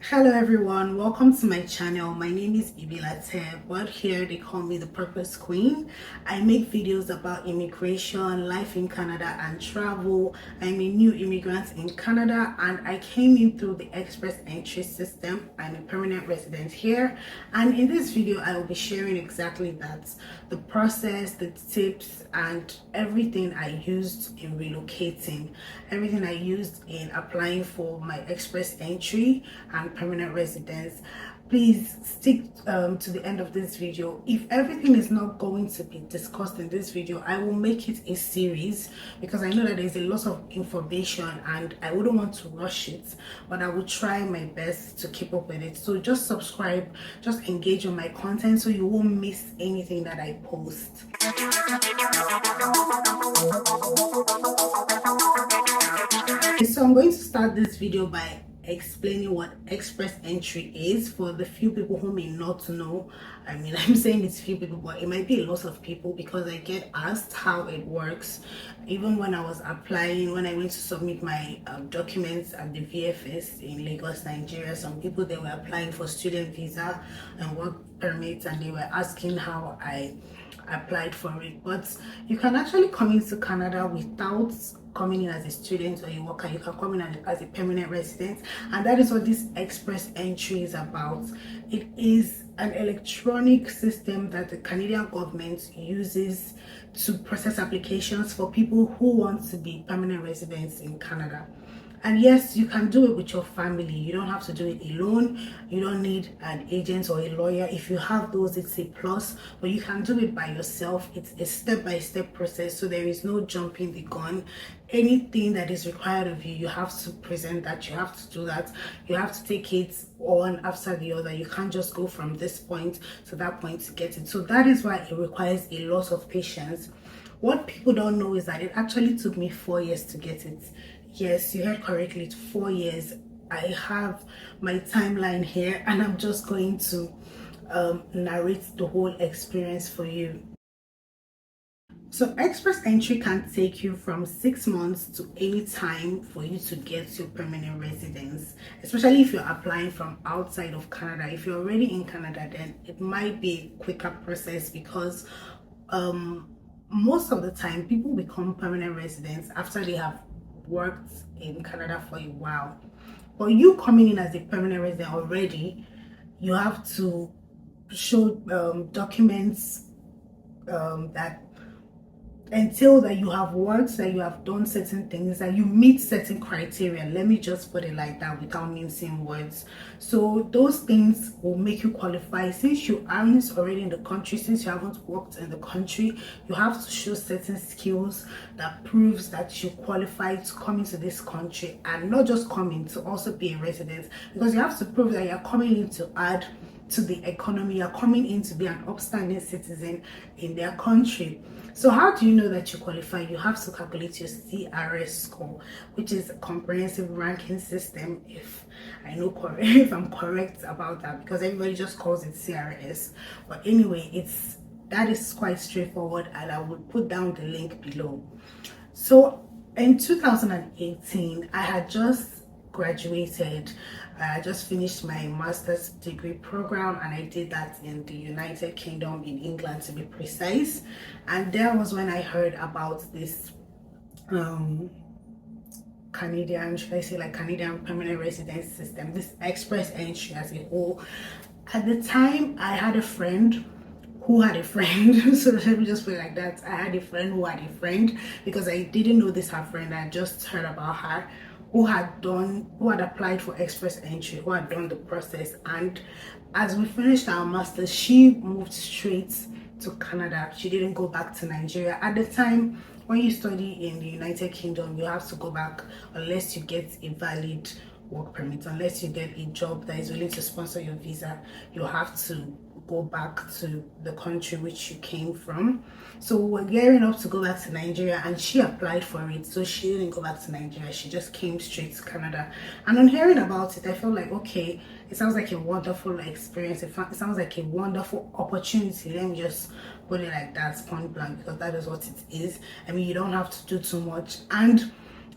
Hello everyone, welcome to my channel. My name is Ibilate, but here they call me the Purpose Queen. I make videos about immigration, life in Canada and travel. I'm a new immigrant in Canada and I came in through the express entry system. I'm a permanent resident here, and in this video I will be sharing exactly that, the process, the tips and everything I used in relocating, everything I used in applying for my express entry and permanent residence. Please stick to the end of this video. If everything is not going to be discussed in this video, I will make it a series because I know that there's a lot of information and I wouldn't want to rush it, but I will try my best to keep up with it. So just subscribe, just engage on my content so you won't miss anything that I post. So I'm going to start this video by explaining what express entry is for the few people who may not know. I mean, I'm saying it's few people, but it might be a lot of people because I get asked how it works. Even when I was applying, when I went to submit my documents at the VFS in Lagos, Nigeria, some people, they were applying for student visa and work permits and they were asking how I applied for it. But you can actually come into Canada without coming in as a student or a worker. You can come in as a permanent resident, and that is what this express entry is about. It is an electronic system that the Canadian government uses to process applications for people who want to be permanent residents in Canada. And yes, you can do it with your family. You don't have to do it alone. You don't need an agent or a lawyer. If you have those, it's a plus, but you can do it by yourself. It's a step-by-step process, so there is no jumping the gun. Anything that is required of you, you have to present that, you have to do that, you have to take it one after the other. You can't just go from this point to that point to get it. So that is why it requires a lot of patience. What people don't know is that it actually took me 4 years to get it. Yes, you heard correctly, 4 years. I have my timeline here and I'm just going to narrate the whole experience for you. So express entry can take you from 6 months to any time for you to get your permanent residence, especially if you're applying from outside of Canada. If you're already in Canada, then it might be a quicker process because most of the time people become permanent residents after they have worked in Canada for a while. But you coming in as a permanent resident already, you have to show documents that entail that you have worked, that you have done certain things, that you meet certain criteria. Let me just put it like that without mincing words. So those things will make you qualify. Since you aren't already in the country, since you haven't worked in the country, you have to show certain skills that proves that you qualify to come into this country, and not just coming, to also be a resident, because you have to prove that you're coming in to add to the economy, you're coming in to be an upstanding citizen in their country. So how do you know that you qualify? You have to calculate your CRS score, which is a comprehensive ranking system, if I know correct, if I'm correct about that, because everybody just calls it CRS. But anyway, that is quite straightforward, and I will put down the link below. So in 2018, I had just graduated. I just finished my master's degree program, and I did that in the United Kingdom, in England to be precise. And there was when I heard about this Canadian, should I say, like Canadian permanent residence system, this express entry as a whole. At the time, I had a friend who had a friend, so let me just put it like that. I had a friend who had a friend, because I didn't know this her friend, I just heard about her, who had applied for express entry, who had done the process. And as we finished our masters, she moved straight to Canada. She didn't go back to Nigeria. At the time, when you study in the United Kingdom, you have to go back unless you get a valid work permit, unless you get a job that is willing to sponsor your visa. You have to go back to the country which you came from. So we're gearing up to go back to Nigeria, and she applied for it, so she didn't go back to Nigeria, she just came straight to Canada. And on hearing about it, I felt like, okay, it sounds like a wonderful experience, it sounds like a wonderful opportunity. Let me just put it like that, point blank, because that is what it is. I mean, you don't have to do too much. And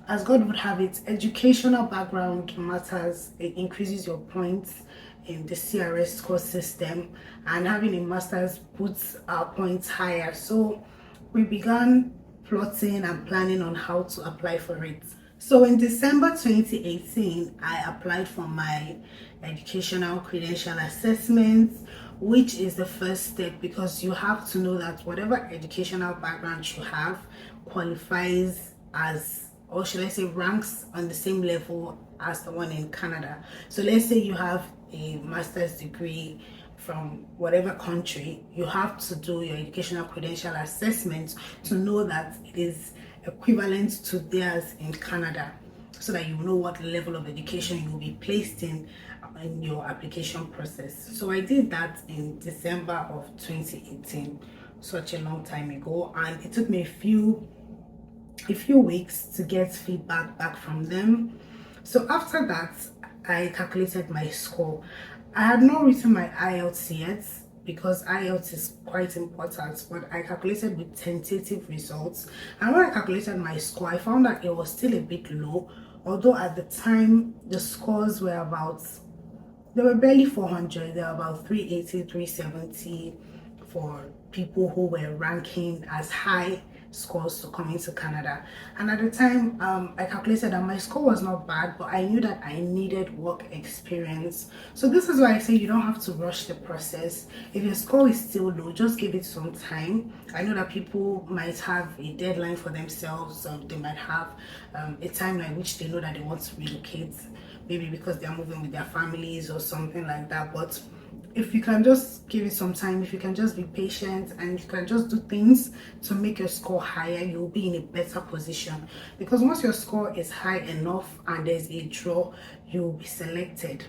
as God would have it, educational background matters. It increases your points in the CRS score system, and having a master's puts our points higher. So we began plotting and planning on how to apply for it. So in December 2018, I applied for my educational credential assessment, which is the first step, because you have to know that whatever educational background you have qualifies as, or should I say, ranks on the same level as the one in Canada. So let's say you have a master's degree from whatever country, you have to do your educational credential assessment to know that it is equivalent to theirs in Canada, so that you know what level of education you will be placed in your application process. So I did that in December of 2018, such a long time ago, and it took me a few weeks to get feedback back from them. So after that, I calculated my score. I had not written my IELTS yet, because IELTS is quite important, but I calculated with tentative results. And when I calculated my score, I found that it was still a bit low, although at the time the scores were about, they were barely 400, they were about 380, 370 for people who were ranking as high scores to come into Canada. And at the time, I calculated that my score was not bad, but I knew that I needed work experience. So this is why I say you don't have to rush the process. If your score is still low, just give it some time. I know that people might have a deadline for themselves, so they might have a timeline which they know that they want to relocate, maybe because they're moving with their families or something like that. But if you can just give it some time, if you can just be patient and you can just do things to make your score higher, you'll be in a better position. Because once your score is high enough and there's a draw, you'll be selected.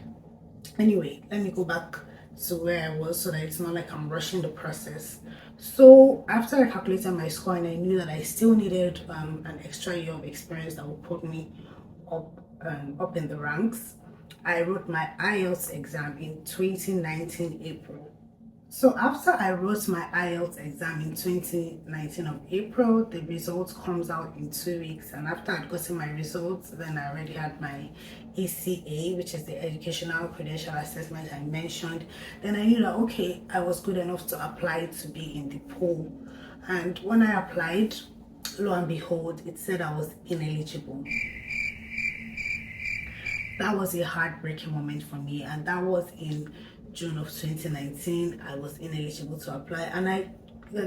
Anyway, let me go back to where I was so that it's not like I'm rushing the process. So after I calculated my score and I knew that I still needed an extra year of experience that would put me up in the ranks, I wrote my IELTS exam in 2019 April. So after I wrote my IELTS exam in 2019 of April, the results comes out in 2 weeks. And after I'd gotten my results, then I already had my ECA, which is the Educational Credential Assessment I mentioned. Then I knew that, okay, I was good enough to apply to be in the pool. And when I applied, lo and behold, it said I was ineligible. That was a heartbreaking moment for me, and that was in June of 2019. I was ineligible to apply, and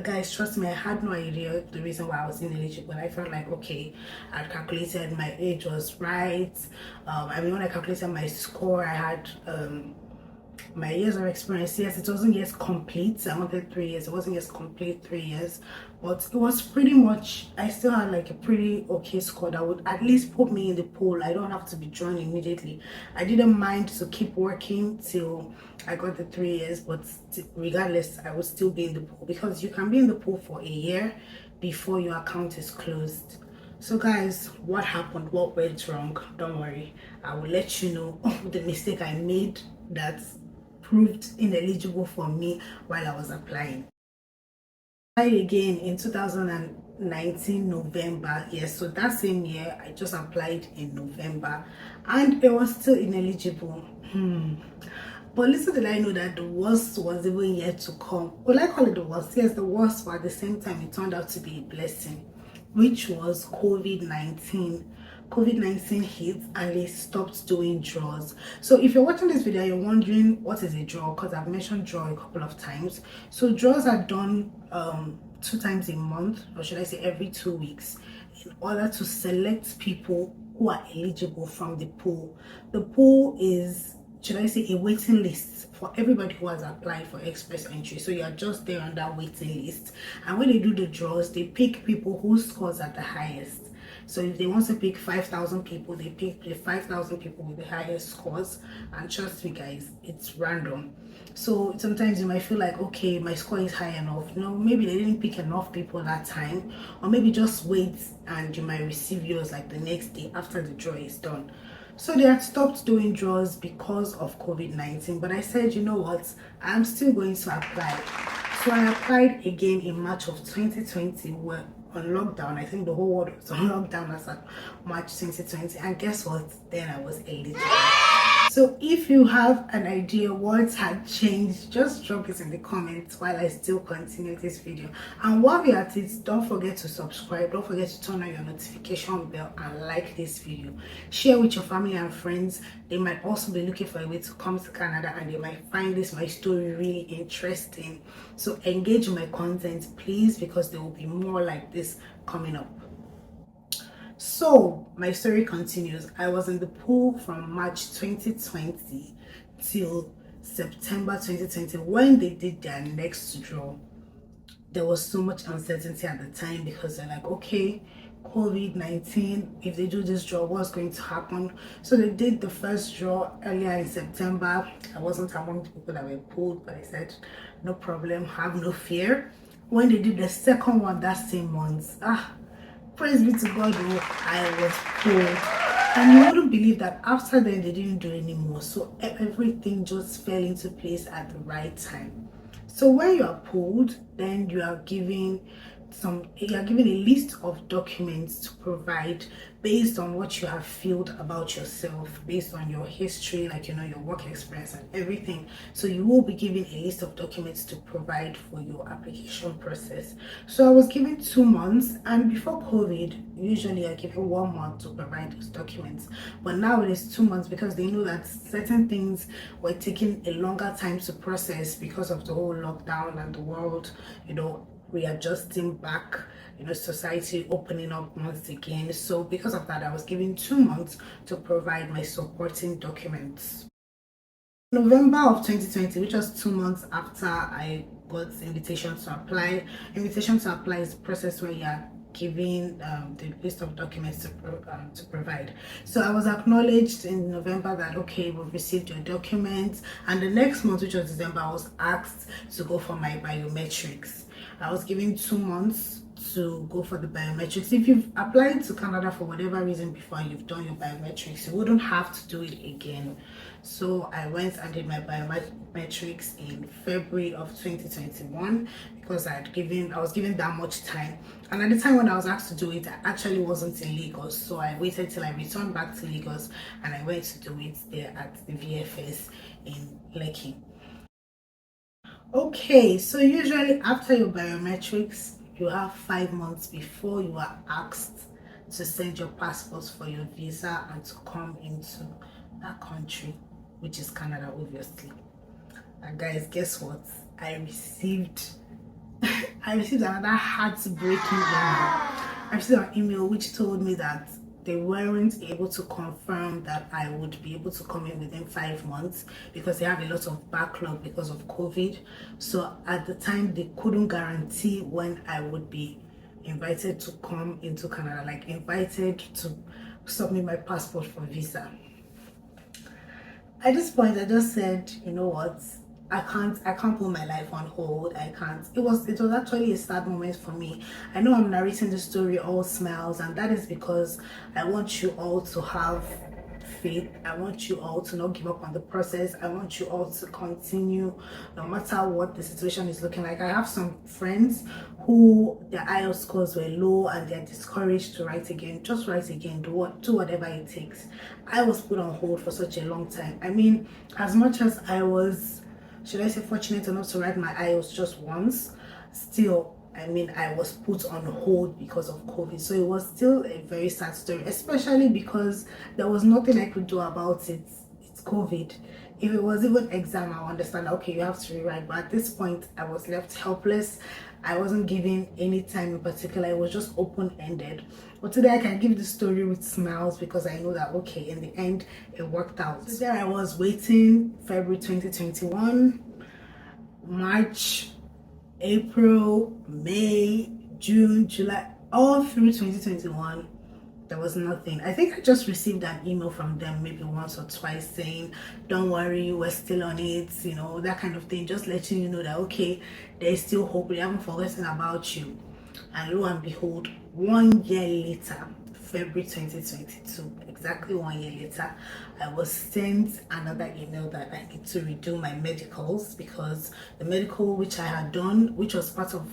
guys, trust me, I had no idea the reason why I was ineligible. I felt like, okay, I calculated my age was right. I mean, when I calculated my score, I had my years of experience. Yes, it wasn't yet complete. I wanted 3 years. It wasn't yet complete 3 years, but it was pretty much, I still had like a pretty okay score that would at least put me in the pool. I don't have to be drawn immediately. I didn't mind to keep working till I got the 3 years, but regardless, I would still be in the pool, because you can be in the pool for a year before your account is closed. So guys, what happened? What went wrong? Don't worry, I will let you know the mistake I made that proved ineligible for me while I was applying. I applied again in 2019 November. Yes, so that same year I just applied in November, and it was still ineligible. But little did I know that the worst was even yet to come. Well, I call it the worst. Yes, the worst, but at the same time it turned out to be a blessing, which was COVID-19. COVID-19 hit and they stopped doing draws. So if you're watching this video, you're wondering what is a draw, because I've mentioned draw a couple of times. So draws are done 2 times a month, or should I say every 2 weeks, in order to select people who are eligible from the pool. The pool is, should I say, a waiting list for everybody who has applied for express entry. So you are just there on that waiting list, and when they do the draws, they pick people whose scores are the highest. So if they want to pick 5,000 people, they pick the 5,000 people with the highest scores. And trust me guys, it's random. So sometimes you might feel like, okay, my score is high enough. You know, maybe they didn't pick enough people that time, or maybe just wait and you might receive yours like the next day after the draw is done. So they had stopped doing draws because of COVID-19, but I said, you know what, I'm still going to apply. So I applied again in March of 2020, on lockdown. I think the whole world was on lockdown as of March 2020, and guess what, then I was eligible. So if you have an idea what had changed, just drop it in the comments while I still continue this video. And while you're at it, don't forget to subscribe, don't forget to turn on your notification bell and like this video. Share with your family and friends. They might also be looking for a way to come to Canada, and they might find my story really interesting. So engage my content please, because there will be more like this coming up. So my story continues. I was in the pool from March 2020 till September 2020 when they did their next draw. There was so much uncertainty at the time because they're like, okay, COVID-19, if they do this draw, what's going to happen? So they did the first draw earlier in September. I wasn't among the people that were pulled, but I said, no problem, have no fear. When they did the second one that same month, praise be to God, I was pulled. And you wouldn't believe that after then they didn't do anymore. So everything just fell into place at the right time. So when you are pulled, then you are given a list of documents to provide based on what you have filled about yourself, based on your history, like your work experience and everything. So you will be given a list of documents to provide for your application process. So I was given 2 months, and before COVID usually I give 1 month to provide those documents, but now it is 2 months because they know that certain things were taking a longer time to process because of the whole lockdown and the world readjusting back, society opening up once again. So because of that, I was given 2 months to provide my supporting documents. November of 2020, which was 2 months after I got the invitation to apply. Invitation to apply is the process where you are giving the list of documents to provide. So I was acknowledged in November that okay, we've received your documents, and the next month, which was December, I was asked to go for my biometrics. I was given 2 months to go for the biometrics. If you've applied to Canada for whatever reason before and you've done your biometrics, you wouldn't have to do it again. So I went and did my biometrics in February of 2021 because I was given that much time. And at the time when I was asked to do it, I actually wasn't in Lagos. So I waited till I returned back to Lagos and I went to do it there at the VFS in Lekki. Okay, so usually after your biometrics, you have 5 months before you are asked to send your passports for your visa and to come into that country, which is Canada, obviously. And guys, guess what? I received another heartbreaking email. I received an email which told me that they weren't able to confirm that I would be able to come in within 5 months because they have a lot of backlog because of COVID. So at the time, they couldn't guarantee when I would be invited to come into Canada, like invited to submit my passport for visa. At this point, I just said, you know what? I can't put my life on hold. I can't. It was actually a sad moment for me. I know I'm narrating the story all smiles, and that is because I want you all to have faith. I want you all to not give up on the process. I want you all to continue no matter what the situation is looking like. I have some friends who their IELTS scores were low and they're discouraged to write again. Just write again, do whatever it takes. I was put on hold for such a long time. I mean, as much as I was, should I say, fortunate enough to write my IELTS just once, still, I mean, I was put on hold because of COVID. So it was still a very sad story, especially because there was nothing I could do about it. It's COVID. If it was even exam, I understand, okay, you have to rewrite. But at this point, I was left helpless. I wasn't given any time in particular. It was just open-ended. But today I can give the story with smiles because I know that, okay, in the end, it worked out. So there I was waiting, February 2021, March, April, May, June, July, all through 2021, there was nothing. I think I just received an email from them maybe once or twice saying, don't worry, we're still on it, that kind of thing, just letting you know that, okay, there's still hope, we haven't forgotten about you. And lo and behold, 1 year later, February 2022, exactly 1 year later, I was sent another email that I need to redo my medicals because the medical which I had done, which was part of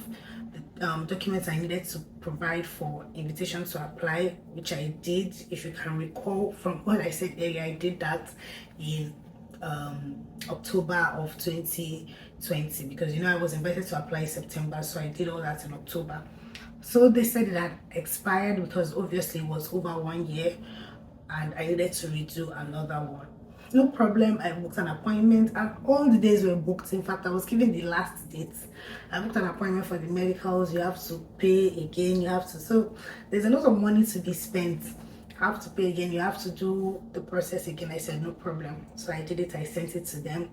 documents I needed to provide for invitation to apply, which I did. If you can recall from what I said earlier, I did that in October of 2020, because I was invited to apply in September, so I did all that in October. So they said it had expired because obviously it was over 1 year and I needed to redo another one. No problem, I booked an appointment and all the days were booked. In fact, I was given the last date. I booked an appointment for the medicals. You have to pay again, so there's a lot of money to be spent. I have to pay again, you have to do the process again. I said no problem, so I did it. I sent it to them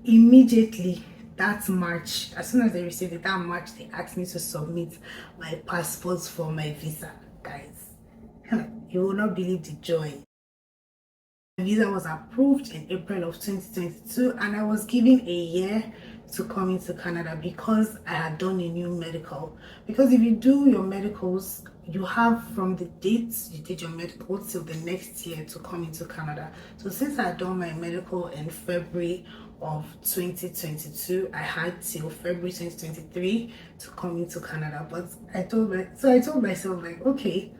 immediately. That March, as soon as I received it that March, they asked me to submit my passports for my visa. Guys, you will not believe the joy. My visa was approved in April of 2022 and I was given a year to come into Canada because I had done a new medical. Because if you do your medicals, you have from the dates you did your medical till the next year to come into Canada. So since I had done my medical in February of 2022, I had till February 2023 to come into Canada. But I told myself, like, okay,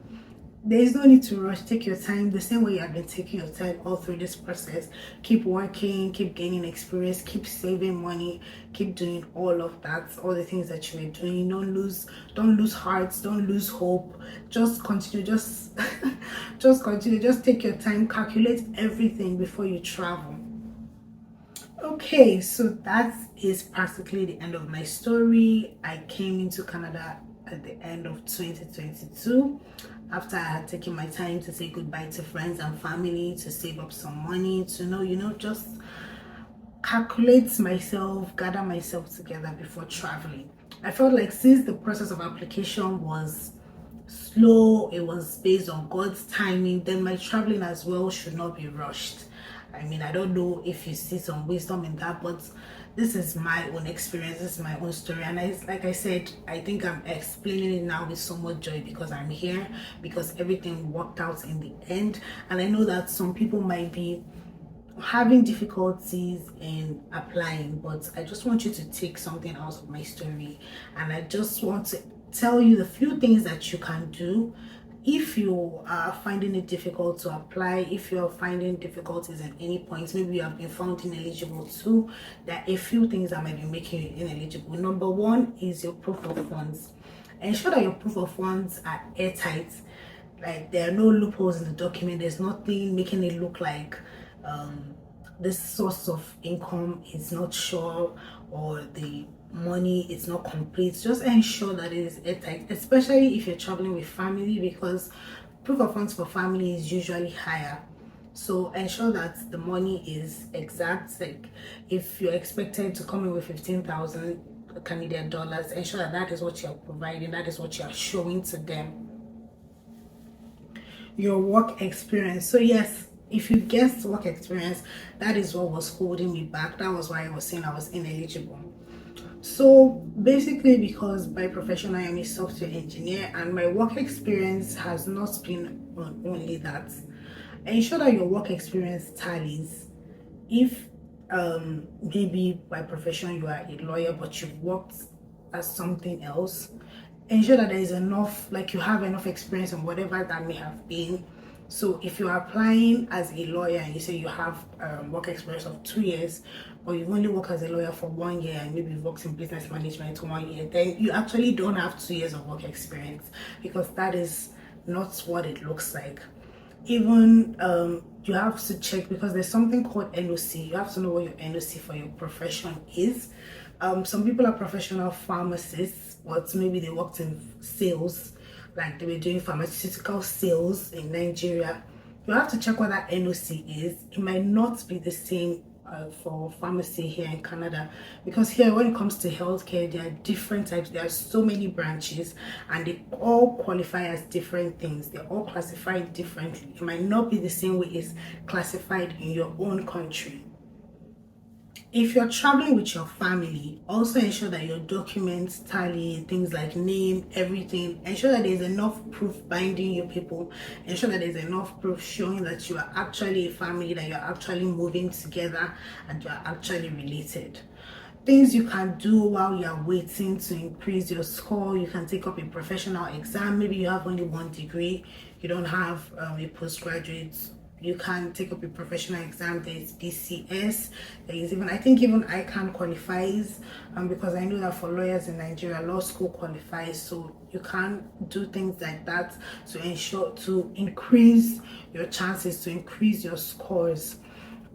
there is no need to rush. Take your time, the same way you have been taking your time all through this process. Keep working, keep gaining experience, keep saving money, keep doing all of that, all the things that you were doing. Don't lose hearts, don't lose hope. Just continue, just continue, just take your time, calculate everything before you travel. Okay, so that is practically the end of my story. I came into Canada at the end of 2022 after I had taken my time to say goodbye to friends and family, to save up some money, to just calculate myself, gather myself together before traveling. I felt like since the process of application was slow, it was based on God's timing, then my traveling as well should not be rushed. I mean, I don't know if you see some wisdom in that, but this is my own experience, this is my own story, and like I said, I think I'm explaining it now with so much joy because I'm here, because everything worked out in the end. And I know that some people might be having difficulties in applying, but I just want you to take something out of my story, and I just want to tell you the few things that you can do if you are finding it difficult to apply. If you're finding difficulties at any point, maybe you have been found ineligible too, there are a few things that might be making you ineligible. Number one is your proof of funds. Ensure that your proof of funds are airtight, like there are no loopholes in the document. There's nothing making it look like this source of income is not sure or the money is not complete. Just ensure that it is airtight, especially if you're traveling with family, because proof of funds for family is usually higher. So ensure that the money is exact. Like if you're expected to come in with 15,000 Canadian dollars, ensure that that is what you're providing, that is what you're showing to them. Your work experience. So yes, if you guessed work experience, that is what was holding me back. That was why I was saying I was ineligible. So basically, because by profession I am a software engineer and my work experience has not been on only that, ensure that your work experience tallies. If maybe by profession you are a lawyer but you've worked as something else, ensure that there is enough, like you have enough experience on whatever that may have been. So if you're applying as a lawyer and you say you have work experience of 2 years, or you've only worked as a lawyer for 1 year and maybe you've worked in business management 1 year, then you actually don't have 2 years of work experience, because that is not what it looks like. Even you have to check, because there's something called NOC. You have to know what your NOC for your profession is. Some people are professional pharmacists, but maybe they worked in sales, like they were doing pharmaceutical sales in Nigeria. You have to check what that NOC is. It might not be the same for pharmacy here in Canada, because here when it comes to healthcare, there are different types. There are so many branches and they all qualify as different things. They're all classified differently. It might not be the same way it's classified in your own country. If you're traveling with your family, also ensure that your documents tally, things like name, everything. Ensure that there's enough proof binding you people. Ensure that there's enough proof showing that you are actually a family, that you're actually moving together and you're actually related. things you can do while you're waiting to increase your score. You can take up a professional exam. Maybe you have only one degree, you don't have a postgraduate, you can take up a professional exam. There's BCS, there is even, I think even ICANN qualifies, because I know that for lawyers in Nigeria, law school qualifies. So you can do things like that to ensure to increase your chances, to increase your scores.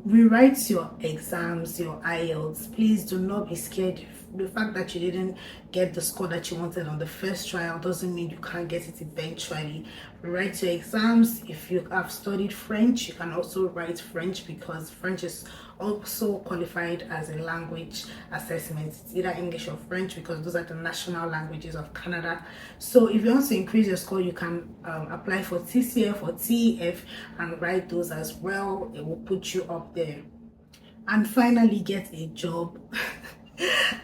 Rewrite your exams, your IELTS. Please do not be scared. The fact that you didn't get the score that you wanted on the first trial doesn't mean you can't get it eventually. Rewrite your exams. If you have studied French, you can also write French, because French is also qualified as a language assessment. It's either English or French, because those are the national languages of Canada. So if you want to increase your score, you can apply for TCF or TEF and write those as well. It will put you up there. And finally, get a job.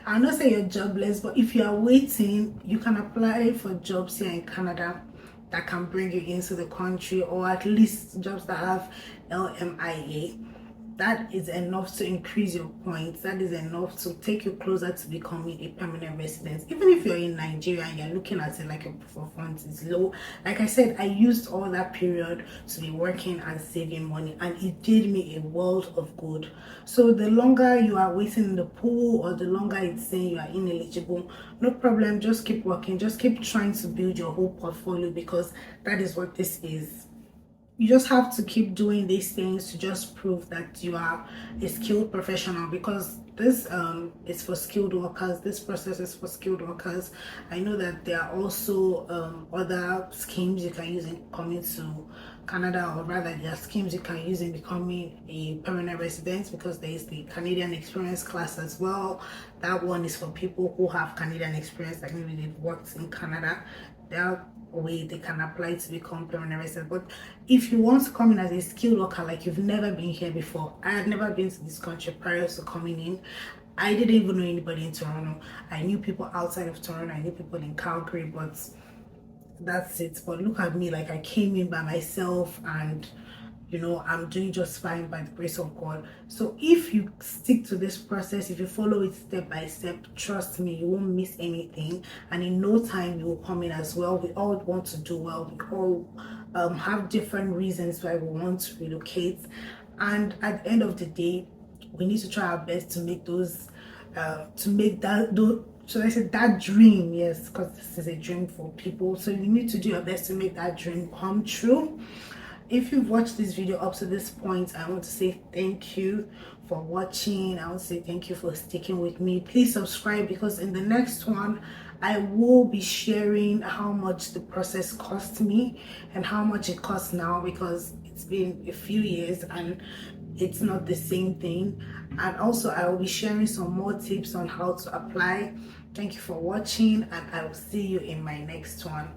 I'll not say you're jobless, but if you are waiting, you can apply for jobs here in Canada that can bring you into the country, or at least jobs that have LMIA. That is enough to increase your points. That is enough to take you closer to becoming a permanent resident. Even if you're in Nigeria and you're looking at it like a proof of funds is low, like I said, I used all that period to be working and saving money, and it did me a world of good. So the longer you are waiting in the pool, or the longer it's saying you are ineligible, no problem, just keep working, just keep trying to build your whole portfolio, because that is what this is. You just have to keep doing these things to just prove that you are a skilled professional, because this is for skilled workers. This process is for skilled workers. I know that there are also other schemes you can use in coming to Canada, or rather there are schemes you can use in becoming a permanent resident, because there is the Canadian experience class as well. That one is for people who have Canadian experience, like maybe they've worked in Canada. That way they can apply to become permanent resident. But if you want to come in as a skilled worker, like you've never been here before, I had never been to this country prior to coming in. I didn't even know anybody in Toronto. I knew people outside of Toronto, I knew people in Calgary, but that's it. But look at me, like I came in by myself, and you know, I'm doing just fine by the grace of God. So if you stick to this process, if you follow it step by step, trust me, you won't miss anything, and in no time you will come in as well. We all want to do well. We all have different reasons why we want to relocate, and at the end of the day, we need to try our best to make those to make that so I said that dream, yes, because this is a dream for people. So you need to do your best to make that dream come true. If you've watched this video up to this point, I want to say thank you for watching. I want to say thank you for sticking with me. Please subscribe, because in the next one I will be sharing how much the process cost me and how much it costs now, because it's been a few years and it's not the same thing. And also I will be sharing some more tips on how to apply. Thank you for watching, and I will see you in my next one.